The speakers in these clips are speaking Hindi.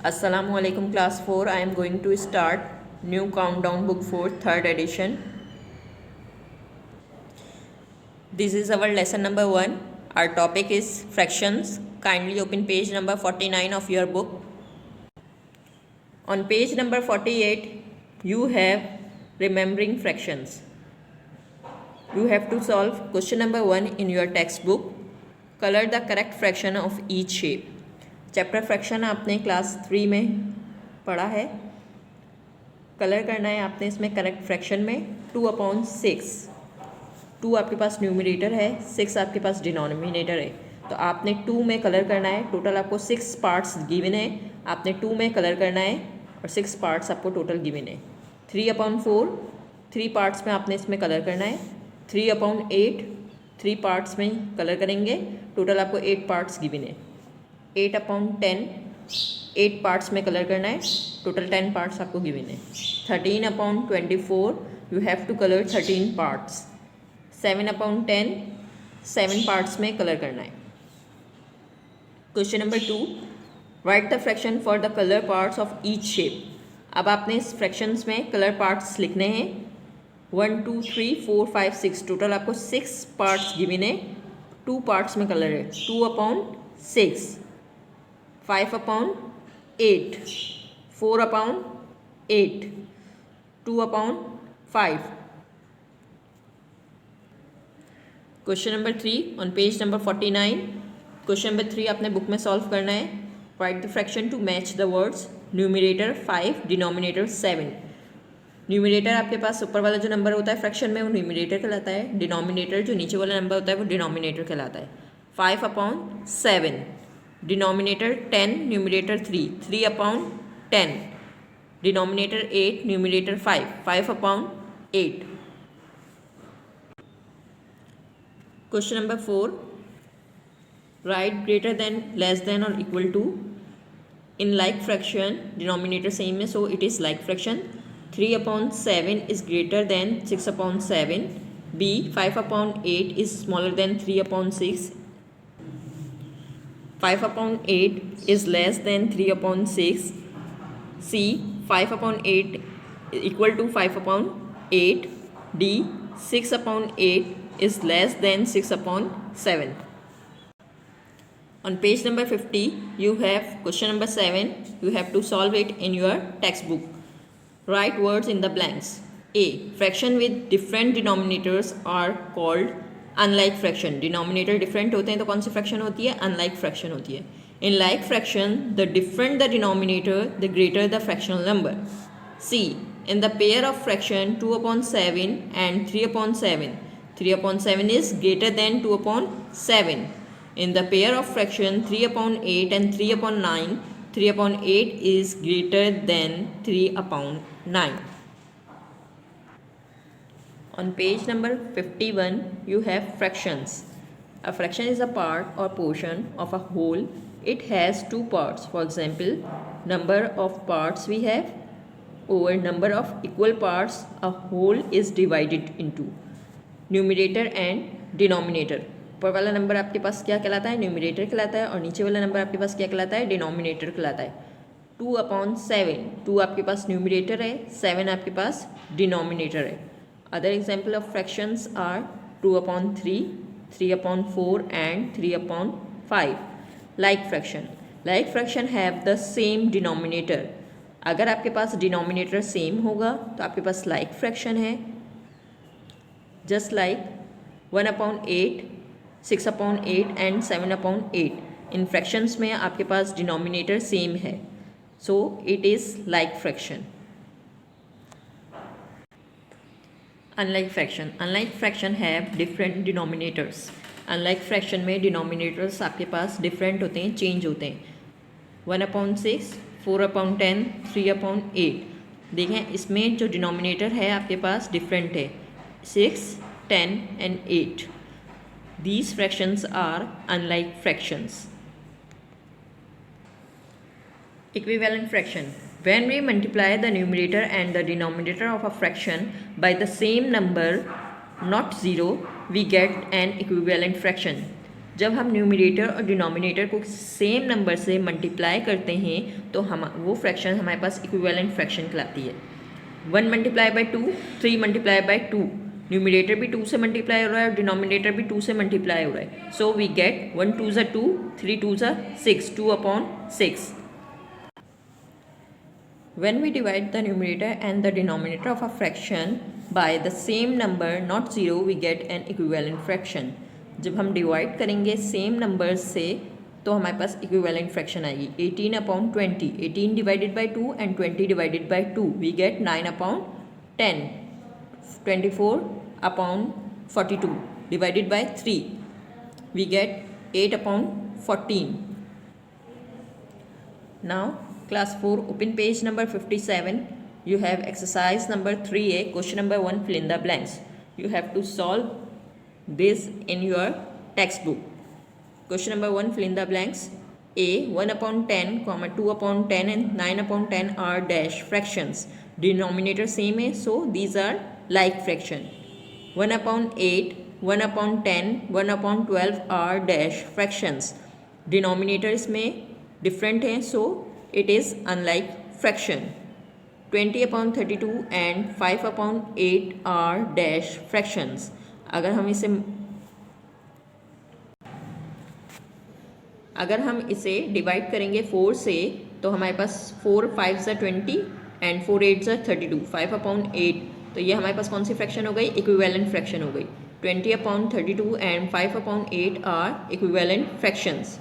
Assalamualaikum class 4. I am going to start new countdown book 4 third edition. This is our lesson number 1. Our topic is fractions. Kindly open page number 49 of your book. On page number 48 you have remembering fractions. You have to solve question number 1 in your textbook. Color the correct fraction of each shape. Chapter fraction आपने क्लास 3 में पढ़ा है. कलर करना है आपने इसमें करेक्ट फ्रैक्शन में 2/6. 2 आपके पास न्यूमरेटर है, 6 आपके पास डिनोमिनेटर है. तो आपने 2 में कलर करना है. टोटल आपको 6 पार्ट्स गिवन है. आपने 2 में कलर करना है और 6 पार्ट्स आपको टोटल गिवन है. 3/4 3 पार्ट्स में आपने इसमें कलर करना है. 3/8 3 पार्ट्स में कलर करेंगे. टोटल आपको 8 पार्ट्स गिवन है. 8/10 8 पार्ट्स में कलर करना है. टोटल 10 पार्ट्स आपको गिवन है. 13/24 you have to colour 13 parts. 7/10 7 parts में कलर करना है. Question number 2, write the fraction for the colour parts of each shape. अब आपने इस फ्रैक्शंस में कलर पार्ट्स लिखने हैं. 1 2 3 4 5 6 टोटल आपको 6 पार्ट्स गिवन है. 2 पार्ट्स में कलर है. 2/6 5/8 4/8 2/5. Question number 3 on page number 49. Question number 3 आपने बुक में सॉल्व करना है. Write the fraction to match the words. Numerator 5 denominator 7. Numerator आपके पास ऊपर वाला जो नंबर होता है फ्रैक्शन में वो न्यूमरेटर कहलाता है. डिनोमिनेटर जो नीचे वाला नंबर होता है वो डिनोमिनेटर कहलाता है. 5/7 denominator 10 numerator 3 3/10 denominator 8 numerator 5 5/8. Question number 4, right greater than less than और equal to in like fraction. Denominator same है so it is like fraction. 3/7 is greater than 6/7. B 5/8 is smaller than 3/6. 5/8 is less than 3/6. C 5/8 equal to 5/8. D 6/8 is less than 6/7. On page number 50 you have question number 7. You have to solve it in your textbook. Write words in the blanks. A. Fraction with different denominators are called unlike fraction. Denominator different होते हैं तो कौन सी fraction होती है? Unlike fraction होती है. In like fraction, the different the denominator, the greater the fractional number. C. In the pair of fraction 2/7 and 3/7, 3/7 is greater than 2/7. In the pair of fraction 3/8 and 3/9, 3/8 is greater than 3/9. On page number 51 you have fractions. A fraction is a part or portion of a whole. It has 2 parts. For example, number of parts we have over number of equal parts. A whole is divided into numerator and denominator. ऊपर वाला नंबर आपके पास क्या कहलाता है? न्यूमरेटर कहलाता है. और नीचे वाला नंबर आपके पास क्या कहलाता है? डिनोमिनेटर कहलाता है. 2/7 2 आपके पास न्यूमरेटर है, 7 आपके पास डिनोमिनेटर है. Other example of fractions are 2/3, 3/4 and 3/5. Like fraction. Like fraction have the same denominator. अगर आपके पास डिनोमिनेटर सेम होगा तो आपके पास like fraction है. Just like 1/8, 6/8 and 7/8. In fractions में आपके पास डिनोमिनेटर सेम है, so it is like fraction. Unlike fraction. Unlike fraction have different denominators. Unlike fraction में denominators आपके पास different होते हैं, change होते हैं. 1/6, 4/10, 3/8. देखें इसमें जो denominator है आपके पास different है, 6, 10 and 8. These fractions are unlike fractions. Equivalent fraction. When we multiply the numerator and the denominator of a fraction by the same number, not 0, we get an equivalent fraction. जब हम न्यूमरेटर और डिनोमिनेटर को सेम नंबर से मल्टीप्लाई करते हैं तो हम वो फ्रैक्शन हमारे पास इक्विवेलेंट फ्रैक्शन कहलाती है। 1 multiply by 2, 3 multiply by 2, numerator भी 2 से मल्टीप्लाई हो रहा है और डिनोमिनेटर भी 2 से मल्टीप्लाई हो रहा है। सो वी गेट 1 2 ज़ा 2, 3 2 ज़ा 6, 2/6। When we divide the numerator and the denominator of a fraction by the same number not 0, we get an equivalent fraction. जब हम डिवाइड करेंगे सेम नंबर से तो हमारे पास इक्विवेलेंट फ्रैक्शन आएगी 18/20, 18 divided by 2 and 20 divided by 2, we get 9/10, 24/42 divided by 3, we get 8/14. Now class 4, open page number 57. You have exercise number 3A, question number 1, fill in the blanks. You have to solve this in your textbook. Question number 1, fill in the blanks. A, 1/10, 2/10 and 9/10 are dash fractions. Denominator same है, so these are like fraction. 1/8, 1/10, 1/12 are dash fractions. Denominator इसमें different है, so it is unlike fraction. 20/32 and 5/8 are dash fractions. अगर हम इसे डिवाइड करेंगे 4 से तो हमारे पास 4 5 ज़ा 20 एंड 4 8 ज़ा 32, 5/8, तो ये हमारे पास कौन सी फ्रैक्शन हो गई? इक्विवेलेंट फ्रैक्शन हो गई। 20/32 and 5/8 are equivalent fractions.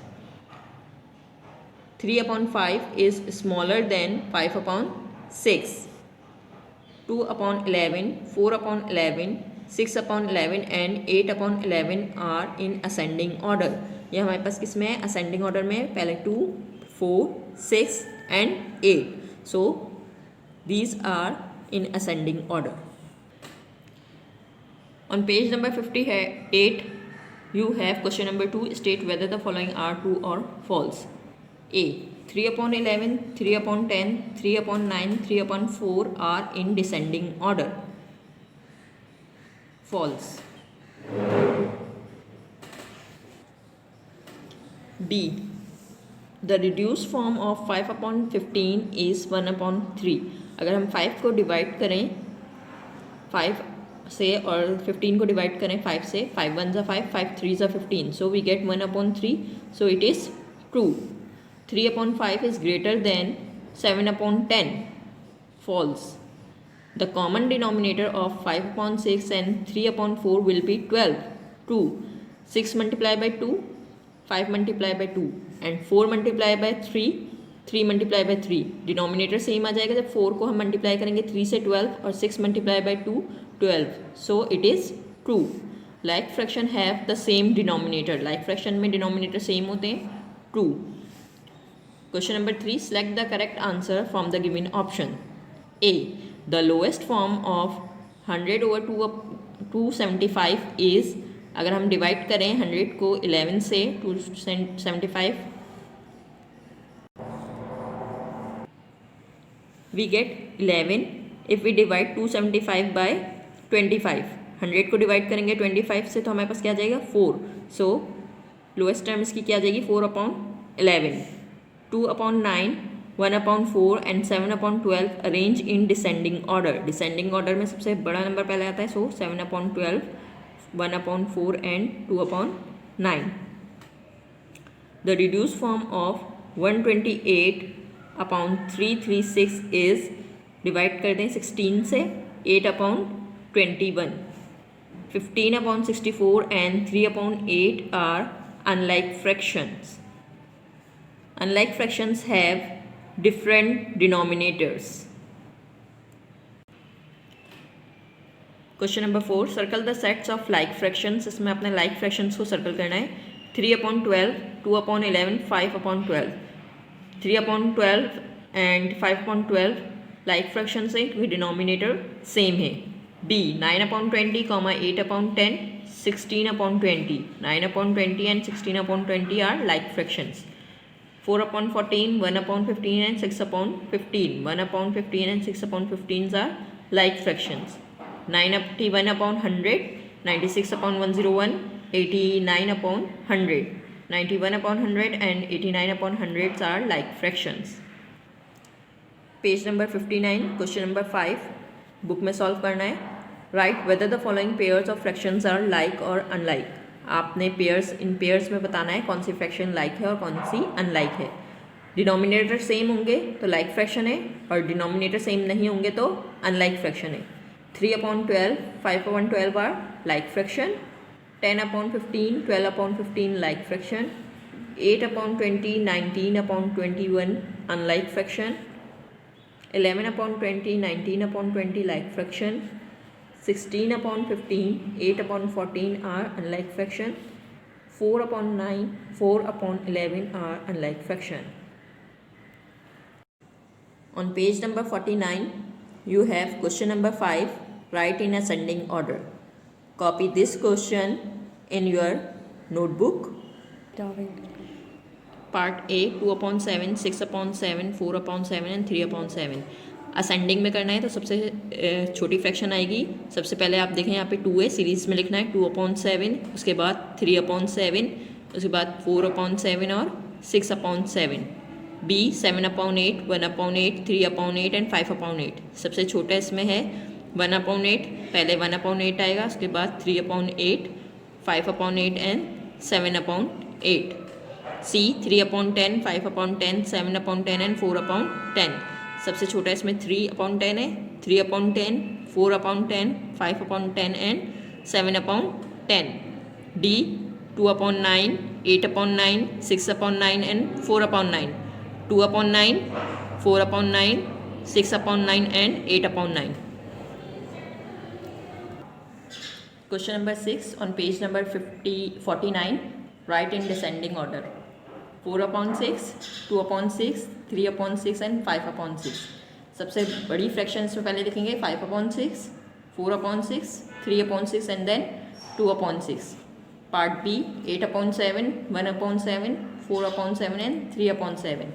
3/5 is smaller than 5/6. 2/11, 4/11, 6/11 and 8/11 are in ascending order. ये हमारे पास किसमें है? ascending order में, पहले 2, 4, 6 and 8. So these are in ascending order. On page number 58, you have question number 2. State whether the following are true or false. A, 3/11, 3/10, 3/9, 3/4 are in descending order. False. B, the reduced form of 5/15 is 1/3. अगर हम 5 को डिवाइड करें 5 से और 15 को डिवाइड करें 5 से, 5 1 ज़ा 5, 5 3 ज़ा 15, so we get 1/3, so it is true. 3/5 is greater than 7/10. False. The common denominator of 5/6 and 3/4 will be 12. True. 6 multiplied by 2, 5 multiplied by 2 and 4 multiplied by 3, 3 multiplied by 3. Denominator same आ जाएगा जब 4 को हम मल्टीप्लाई करेंगे 3 से 12 और 6 multiplied by 2, 12. So it is true. Like fraction have the same denominator. Like fraction में डिनोमिनेटर सेम होते हैं. True. Question number 3. Select the correct answer from the given option. A, the lowest form of 100/275 is, अगर हम डिवाइड करें 100 को 11 से 275, we get 11. If we divide 275 by 25, 100 को डिवाइड करेंगे 25 से तो हमारे पास क्या आ जाएगा? 4. So लोएस्ट टर्म इसकी क्या आ जाएगी? 4/11. 2/9, 1/4 and 7/12 arrange in descending order. Descending order में सबसे बड़ा नंबर पहले आता है, सो 7/12, 1/4 and 2/9. The reduced form of 128/336 is, divide कर दें 16 से, 8/21. 15/64 and 3/8 are unlike fractions. Unlike fractions have different denominators. Question number 4. Circle the sets of like fractions. इसमें अपने like fractions को circle करना है. 3/12, 2/11, 5/12. 3/12 and 5/12 like fractions है क्योंकि denominator same है. B, 9/20, 8/10, 16/20. 9/20 and 16/20 are like fractions. 4/14, 1/15 and 6/15. 1/15 and 6/15 are like fractions. 91/100, 96/101, 89 upon 100. 91 upon 100 and 89 upon 100 are like fractions. Page number 59, question number 5 book में सॉल्व करना है. Write whether the following pairs of fractions are like और अनलाइक. आपने इन पेयर्स में बताना है कौन सी फ्रैक्शन लाइक है और कौन सी अनलाइक है. डिनोमिनेटर सेम होंगे तो लाइक फ्रैक्शन है और डिनोमिनेटर सेम नहीं होंगे तो अनलाइक फ्रैक्शन है. 3/12, 5/12 are like fraction. 10/15, 12/15 like fraction. 8/20, 19/21 unlike fraction. 11/20, 19/20 like fraction. 16/15, 8/14 are unlike fraction. 4/9, 4/11 are unlike fraction. On page number 49, you have question number 5. Write in ascending order. Copy this question in your notebook. Part A 2/7, 6/7, 4/7 and 3/7. Ascending में करना है तो सबसे छोटी फ्रैक्शन आएगी. सबसे पहले आप देखें यहाँ पे 2 है, सीरीज में लिखना है 2/7, उसके बाद 3/7, उसके बाद 4/7 और 6/7. B 7/8, 1/8, 3/8 and 5/8. सबसे छोटा इसमें है 1/8. पहले 1/8 आएगा, उसके बाद 3/8, 5/8 एंड 7/8. C 3/10, 5/10, 7/10 and 4/10. सबसे छोटा इसमें 3/10 है. 3/10, 4/10, 5/10 and 7/10. D 2/9, 8/9, 6/9 and 4/9. 2/9, 4/9, 6/9 and 8/9. Question number 6 on page number 49. Write in descending order. 4/6, 2/6, 3/6 and 5/6. सबसे बड़ी फ्रैक्शन इसमें पहले लिखेंगे 5/6, 4/6, 3/6 and then 2/6. Part B 8/7, 1/7, 4/7 and 3/7.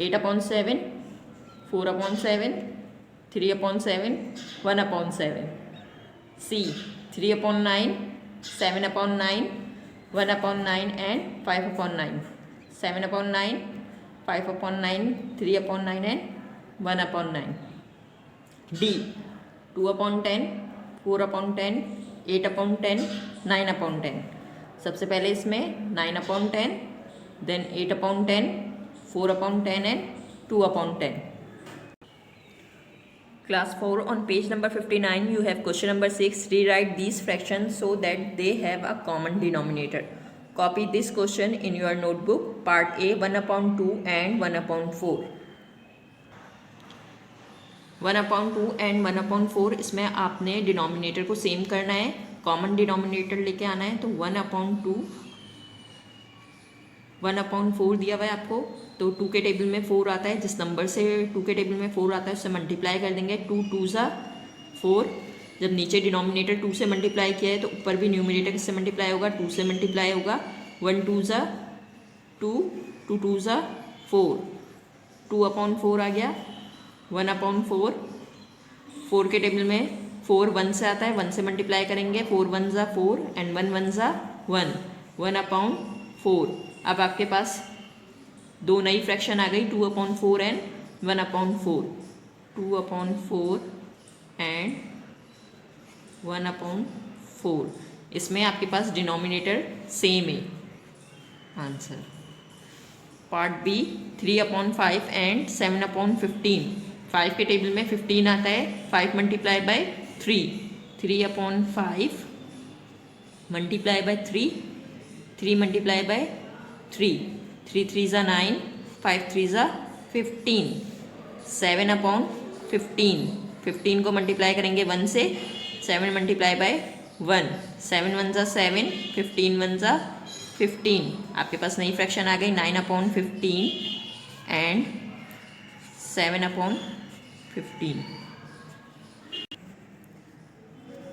8/7, 4/7, 3/7, 1/7. C 3/9, 7/9, 1/9 and 5/9. 7/9, 5/9, 3/9 and 1/9. D 2/10, 4/10, 8/10, 9/10. सबसे पहले इसमें 9/10, then 8/10, 4/10 and 2/10. Class 4 on page number 59 you have question number 6. Rewrite these fractions so that they have a common denominator. Copy this question in your notebook. Part A 1/2 and 1/4. 1/2 and 1/4 इसमें आपने डिनोमिनेटर को सेम करना है, कॉमन डिनोमिनेटर लेके आना है. तो 1/2, 1/4 दिया हुआ है आपको, तो 2 के टेबल में 4 आता है. जिस नंबर से 2 के टेबल में 4 आता है उससे मल्टीप्लाई कर देंगे. 2 2 ज़ा 4. जब नीचे डिनोमिनेटर 2 से मल्टीप्लाई किया है तो ऊपर भी न्यूमिनेटर किससे मल्टीप्लाई होगा, 2 से मल्टीप्लाई होगा. 1 2 ज़ा 2, 2 2 ज़ा 4, 2/4 आ गया. 1/4, 4 के टेबल में 4 1 से आता है, 1 से मल्टीप्लाई करेंगे. 4 1 ज़ा 4 एंड 1 1 ज़ा 1, 1/4. अब आपके पास दो नई फ्रैक्शन आ गई, 2/4 एंड 1/4. 2/4 एंड 1/4. इसमें आपके पास डिनोमिनेटर सेम है. आंसर. Part B 3/5 and 7/15. 5 के टेबल में 15 आता है, 5 multiply by 3. 3/5 multiply by 3, 3 multiply by 3. 3 3 ज़ा 9, 5 3 ज़ा 15. 7/15. 15 को मल्टीप्लाई करेंगे 1 से, 7 मल्टीप्लाई बाय 1. 7 1 ज़ा 7, 15 1 ज़ा 15. आपके पास नई फ्रैक्शन आ गई 9/15 and 7/15.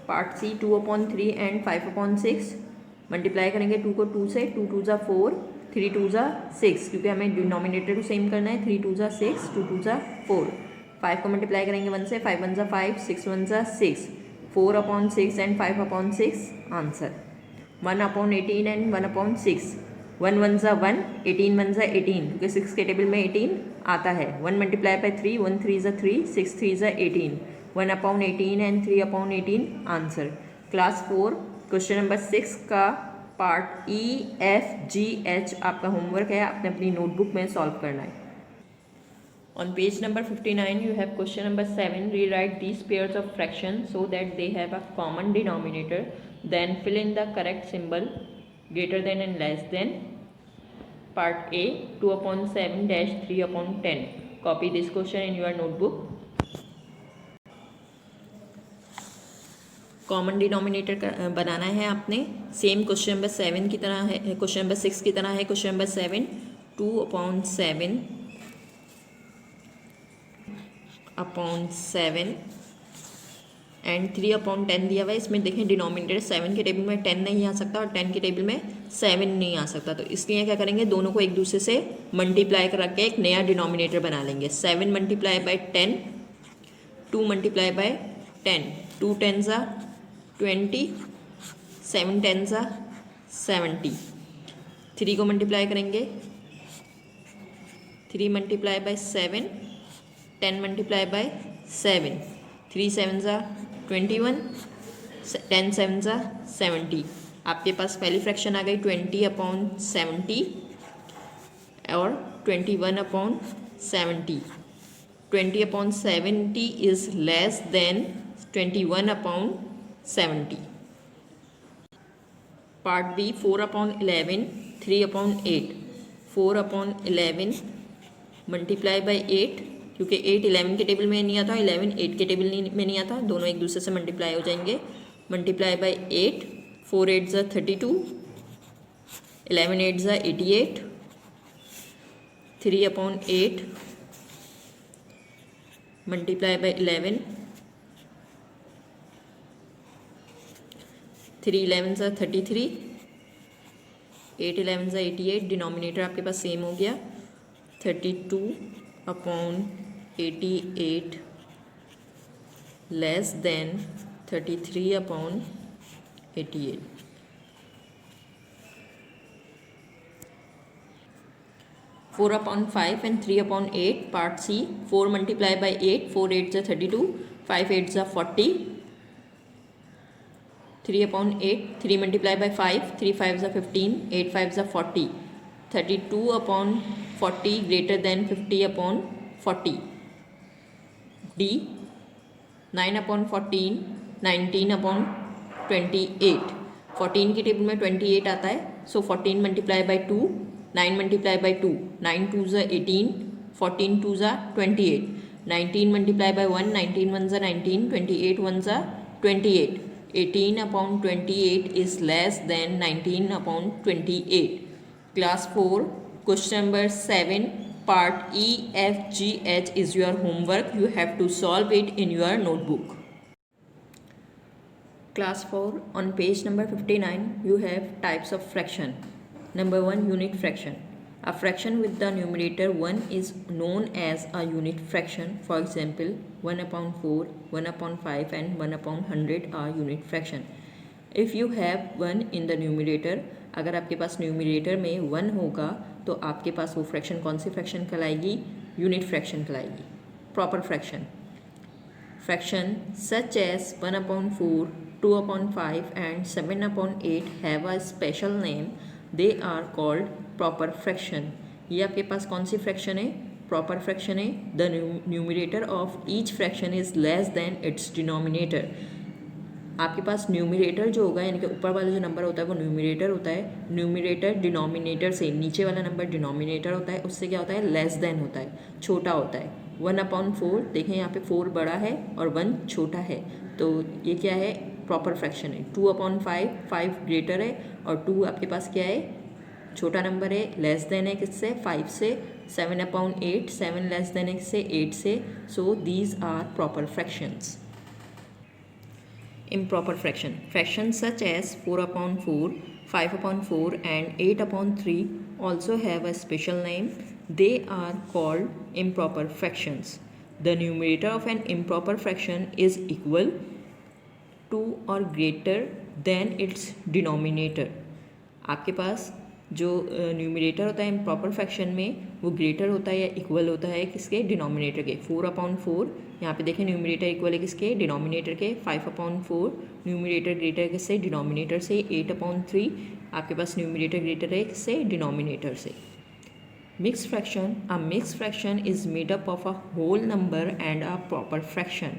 Part C 2/3 and 5/6. Multiply करेंगे 2 को 2 से, 2 2 ज़ा 4, 3 2 ज़ा 6, क्योंकि हमें डिनोमिनेटर को सेम करना है. 3 2 ज़ा 6, 2 2 ज़ा 4. 5 को मल्टीप्लाई करेंगे 1 से, 5 1 ज़ा 5, 6 1 ज़ा 6, 4/6 एंड 5/6. आंसर. 1/18 एंड 1/6। 1 1 ज़ा 1, 18 1 ज़ा 18, क्योंकि 6 के टेबल में 18 आता है। 1 मल्टीप्लाई बाय 3, 1 3 ज़ा 3, 6 3 ज़ा 18, 1/18 and 3/18 answer. Class 4 question number 6 का पार्ट EFGH आपका होमवर्क है, आपने अपनी नोटबुक में सॉल्व करना है। On page number 59 you have question number 7. Rewrite these pairs of fractions so that they have a common denominator. Then fill in the correct symbol greater than and less than. Part A, 2/7 dash 3/10. Copy this question in your notebook. Common denominator बनाना है आपने, सेम क्वेश्चन नंबर 7 की तरह है, क्वेश्चन नंबर 6 की तरह है। क्वेश्चन नंबर 7, 2/7 एंड 3/10 दिया हुआ है। इसमें देखें डिनोमिनेटर 7 के टेबल में 10 नहीं आ सकता और 10 के टेबल में 7 नहीं आ सकता, तो इसलिए क्या करेंगे, दोनों को एक दूसरे से मल्टीप्लाई कर के एक नया डिनोमिनेटर बना लेंगे। 7 मल्टीप्लाई बाय 10, 2 मल्टीप्लाई बाय 10, 2 10 ज़ा 20, 7 10 ज़ा 70। 3 को मल्टीप्लाई करेंगे, 3 मल्टीप्लाई बाय 7, 10 मल्टीप्लाई बाय 7, 3 7 ज़ा 21, 10 7 ज़ा 70। आपके पास पहली फ्रैक्शन आ गई 20/70 और 21/70। 20/70 is less than 21/70। Part B, 4/11, 3/8। 4/11 multiply by 8, क्योंकि 8 11 के टेबल में नहीं आता, 11 8 के टेबल में नहीं आता, दोनों एक दूसरे से मल्टीप्लाई हो जाएंगे। मल्टीप्लाई बाय 8, 4 8 ज़ा 32, 11 8 ज़ा 88, 3/8 मल्टीप्लाई बाय 11, 3 11 ज़ा 33, 8 11 ज़ा 88। डिनोमिनेटर आपके पास सेम हो गया, 32/88 less than 33/88। 4/5 and 3/8 part C, 4 multiplied by 8, 4 8 ज़ा 32, 5 8 ज़ा 40, 3/8, 3 multiplied by 5, 3 5 ज़ा 15, 8 5 ज़ा 40, 32/40 greater than 50/40। D, 9/14, 19/28। 14 की टेबल में 28 आता है, सो 14 मल्टीप्लाई बाई 2, 9 मल्टीप्लाई बाई 2, 9 2 ज़ा 18, 14 2 ज़ा 28, 19 मल्टीप्लाई बाई 1, 19 1 ज़ा 19, 28 1 ज़ा 28। 18/28 is less than 19/28। Class 4 question number 7 part EFGH is your homework. You have to solve it in your notebook. Class 4 on page number 59 you have types of fraction. Number 1, unit fraction. A fraction with the numerator 1 is known as a unit fraction. For example, 1/4, 1/5 and 1/100 are unit fraction. If you have 1 in the numerator, अगर आपके पास न्यूमरेटर में 1 होगा तो आपके पास वो फ्रैक्शन कौन सी फ्रैक्शन कहलाएगी? यूनिट फ्रैक्शन कहलाएगी। Proper fraction, fraction such as 1/4, 2/5 and 7/8 have a special name. They are called proper fraction. ये आपके पास कौन सी फ्रैक्शन है? प्रॉपर फ्रैक्शन है। The numerator of each fraction is less than its denominator. आपके पास न्यूमरेटर जो होगा, यानी कि ऊपर वाला जो नंबर होता है वो न्यूमरेटर होता है। न्यूमरेटर डिनोमिनेटर से, नीचे वाला नंबर डिनोमिनेटर होता है, उससे क्या होता है? लेस देन होता है, छोटा होता है। 1/4 देखें यहाँ पे 4 बड़ा है और 1 छोटा है, तो ये क्या है? प्रॉपर फ्रैक्शन है। 2/5, 5 ग्रेटर है और 2 आपके पास क्या है? छोटा नंबर है, लेस देन है किससे? 5 से। 7/8, 7 लेस देन है किससे? 8 से। So these are proper fractions. Improper fraction. Fractions such as 4/4, 5/4 and 8/3 also have a special name. They are called improper fractions. The numerator of an improper fraction is equal to or greater than its denominator. आपके पास जो न्यूमरेटर होता है इम्प्रॉपर फ्रैक्शन में वो ग्रेटर होता है या इक्वल होता है किसके, डिनोमिनेटर के। 4/4 यहाँ पे देखें न्यूमरेटर इक्वल है किसके, डिनोमिनेटर के। 5/4 न्यूमरेटर ग्रेटर किससे, डिनोमिनेटर से। 8/3 आपके पास न्यूमरेटर ग्रेटर है किससे, डिनोमिनेटर से। Mix fraction, a mix fraction is made up of a whole number and a proper fraction.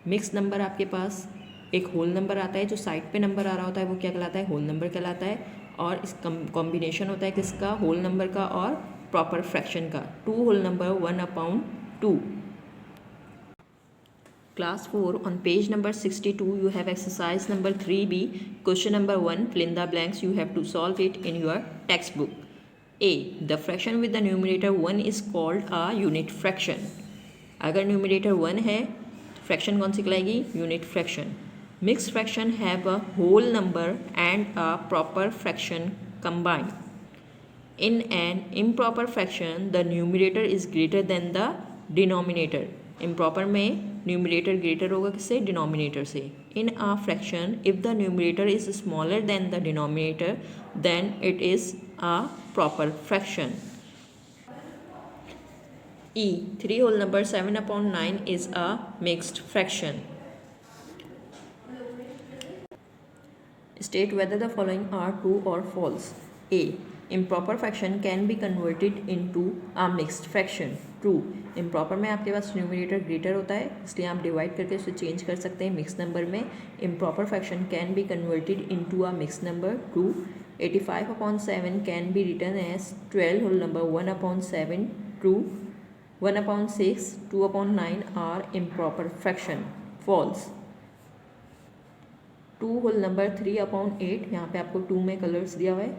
Mix number आपके पास एक होल नंबर आता है, जो साइड पे नंबर आ रहा होता है वो क्या कहलाता है, होल नंबर कहलाता है। और इस कॉम्बिनेशन होता है किसका, होल नंबर का और प्रॉपर फ्रैक्शन का। 2 whole number 1/2। Class 4 on page number 62 you have exercise number 3B, question number 1, fill in the blanks. You have to solve it in your textbook. A, the fraction with the numerator 1 is called a unit fraction. अगर न्यूमरेटर 1 है फ्रैक्शन कौन सी कहलाएगी, unit fraction. Mix fraction have a whole number and a proper fraction combined. In an improper fraction the numerator is greater than the denominator. Improper में न्यूमरेटर ग्रेटर होगा किससे, डिनोमिनेटर से। In a fraction if the numerator is smaller than the denominator then it is a proper fraction. E, 3 whole number 7/9 is a mixed fraction. State whether the following are true or false. A, improper fraction can be converted into a mixed fraction. True. improper में आपके पास न्यूमरेटर ग्रेटर होता है इसलिए आप डिवाइड करके उसे चेंज कर सकते हैं मिक्स नंबर में। improper fraction can be converted into a mixed number. True. 85/7 can be written as 12 whole number 1/7. True. 1/6, 2/9 are improper fraction. False. 2 whole number 3/8, यहाँ पे आपको 2 में कलर्स दिया हुआ है।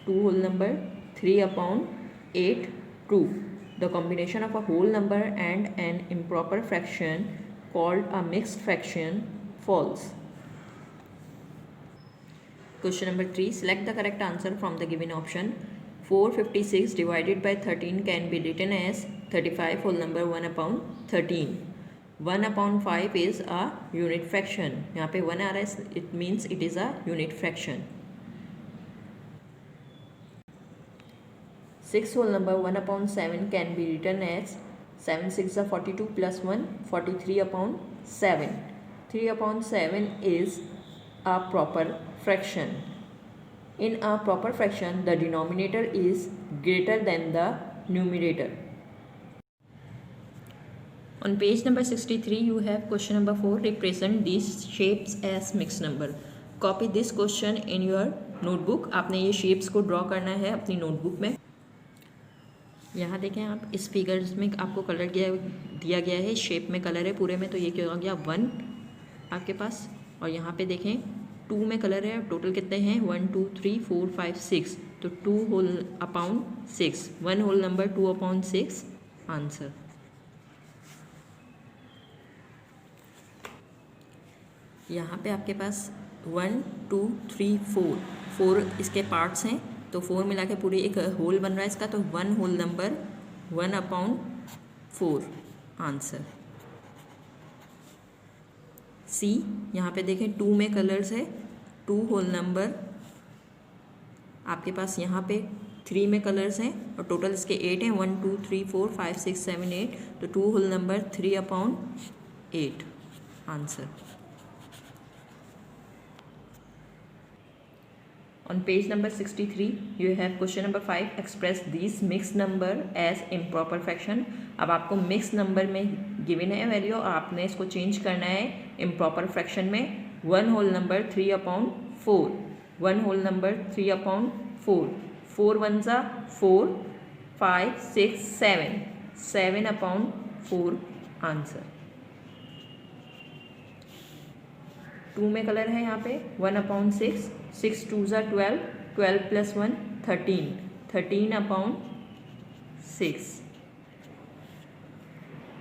2 whole number 3/8 true. The combination of a whole number and an improper fraction called a mixed fraction. False. Question number 3. Select the correct answer from the given option. 456 divided by 13 can be written as 35 whole number 1/13. 1/5 is a unit fraction. यहाँ पे 1 आ रहा है, it means it is a unit fraction. 6 whole number 1/7 can be written as 7 6 42 plus 1 43/7. 3/7 is a proper fraction. In a proper fraction, the denominator is greater than the numerator. On page number 63, you have question number 4. Represent these shapes as mixed number. Copy this question in your notebook. आपने ये shapes को draw करना है अपनी notebook में। यहाँ देखें आप, इस फिगर्स में आपको कलर दिया गया है, शेप में कलर है पूरे में, तो ये क्या हो गया 1 आपके पास। और यहाँ पे देखें 2 में कलर है, टोटल कितने हैं 1 2 3 4 5 6, तो 2 whole upon 6, 1 whole number 2/6 answer. यहाँ पे आपके पास 1 2 3 4 इसके पार्ट्स हैं, तो 4 मिला के पूरी एक होल बन रहा है इसका, तो 1 होल नंबर 1/4 आंसर। सी, यहाँ पे देखें 2 में कलर्स है, 2 होल नंबर आपके पास यहाँ पे 3 में कलर्स हैं और टोटल इसके 8 हैं, 1 2 3 4 5 6 7 8, तो 2 whole number 3/8 answer. On page number 63, you have question number 5. Express these mixed number as improper fraction. अब आपको mixed number में given है वैल्यू और आपने इसको चेंज करना है improper fraction में। 1 होल नंबर 3/4, 1 होल नंबर 3/4, 4 1 जा 4, 5 6 7, 7/4 आंसर। 2 में कलर है यहाँ पे 1/6, 6 2 जा 12, 12 plus 1 13, 13/6।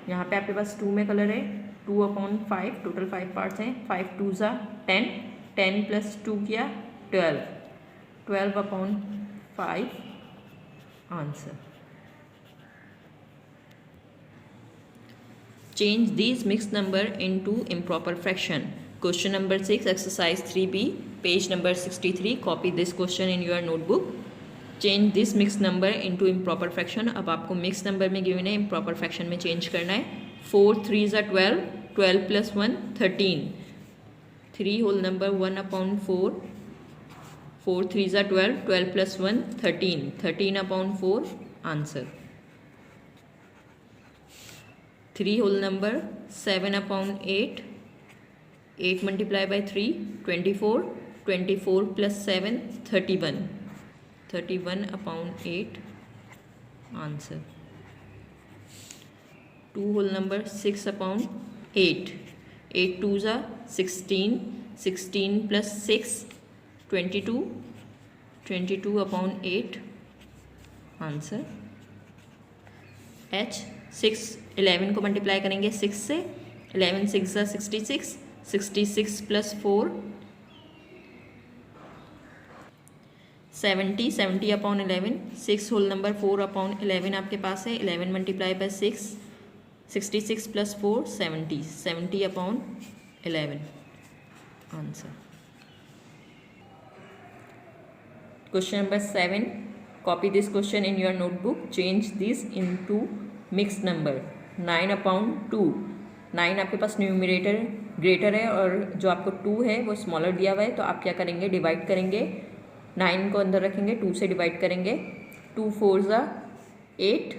यहाँ पे आपके पास 2 में कलर है 2/5, टोटल 5 पार्ट्स हैं, 5 2 जा 10, 10 plus 2 किया 12, 12/5 answer. Change these mixed number into improper fraction. Question number 6, exercise 3B, page number 63. Copy this question in your notebook. Change this mixed number into improper fraction. अब आपको mixed number में given है, improper fraction में change करना है. 4 3s are 12, 12 plus 1 13. 3 whole number 1 upon 4. 4 3s are 12, 12 plus 1 13. 13 upon 4 answer. 3 whole number 7 upon 8. 8 multiplied by 3 24. 24 plus 7 31. 31 upon 8 answer. 2 whole number 6 upon 8. 8 2s are 16. 16 plus 6 22. 22 upon 8 answer. H 6 11 को मल्टीप्लाई करेंगे 6 से. 11 6 are 66. 66 plus 4 70. 70 upon 11. 6 whole number 4 upon 11 आपके पास है. 11 multiply by 6. 66 plus 4 70. 70 upon 11 answer. Question number 7. Copy this question in your notebook. Change this into mixed number. 9 upon 2. 9 आपके पास न्यूमरेटर ग्रेटर है और जो आपको 2 है वो स्मॉलर दिया हुआ है, तो आप क्या करेंगे, डिवाइड करेंगे. 9 को अंदर रखेंगे, 2 से डिवाइड करेंगे. 2 4s are 8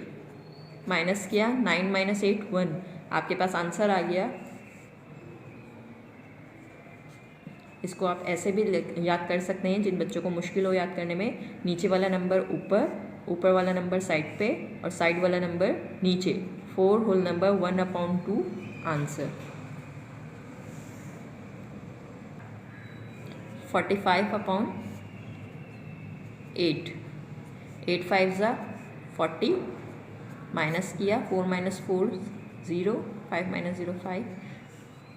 माइनस किया. 9 माइनस 8 1. आपके पास आंसर आ गया. इसको आप ऐसे भी याद कर सकते हैं जिन बच्चों को मुश्किल हो याद करने में. नीचे वाला नंबर ऊपर, ऊपर वाला नंबर साइड पे और साइड वाला नंबर नीचे. 4 whole number 1 upon 2 answer. 45 upon 8. 8 5s are 40 minus किया. 4 माइनस 4 0. 5 माइनस 0 5.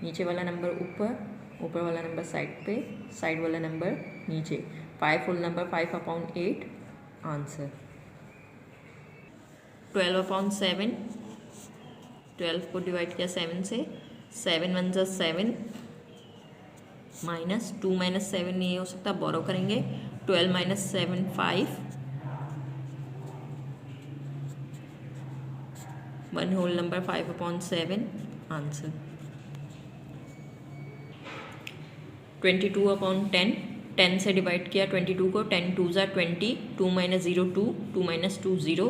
नीचे वाला नंबर ऊपर, ऊपर वाला नंबर साइड पे, साइड वाला नंबर नीचे. 5 whole number 5 upon 8 answer. 12 upon 7. 12 को डिवाइड किया 7 से. 7 1s are 7 माइनस 2 माइनस 7 नहीं हो सकता, बोरो करेंगे. 12 minus 7 5. 1 whole number 5 upon 7 answer. 22 upon 10. 10 से डिवाइड किया 22 को. 10 2s are 20. 2 minus 0 2. 2 minus 2 0.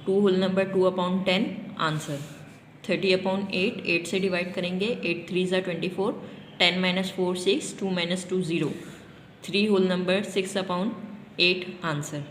2 whole number 2 upon 10 answer. 30 upon 8. 8 से डिवाइड करेंगे. 8 3s are 24. 10 minus 4 6. 2 minus 2 0. 3 whole number 6 upon 8 answer.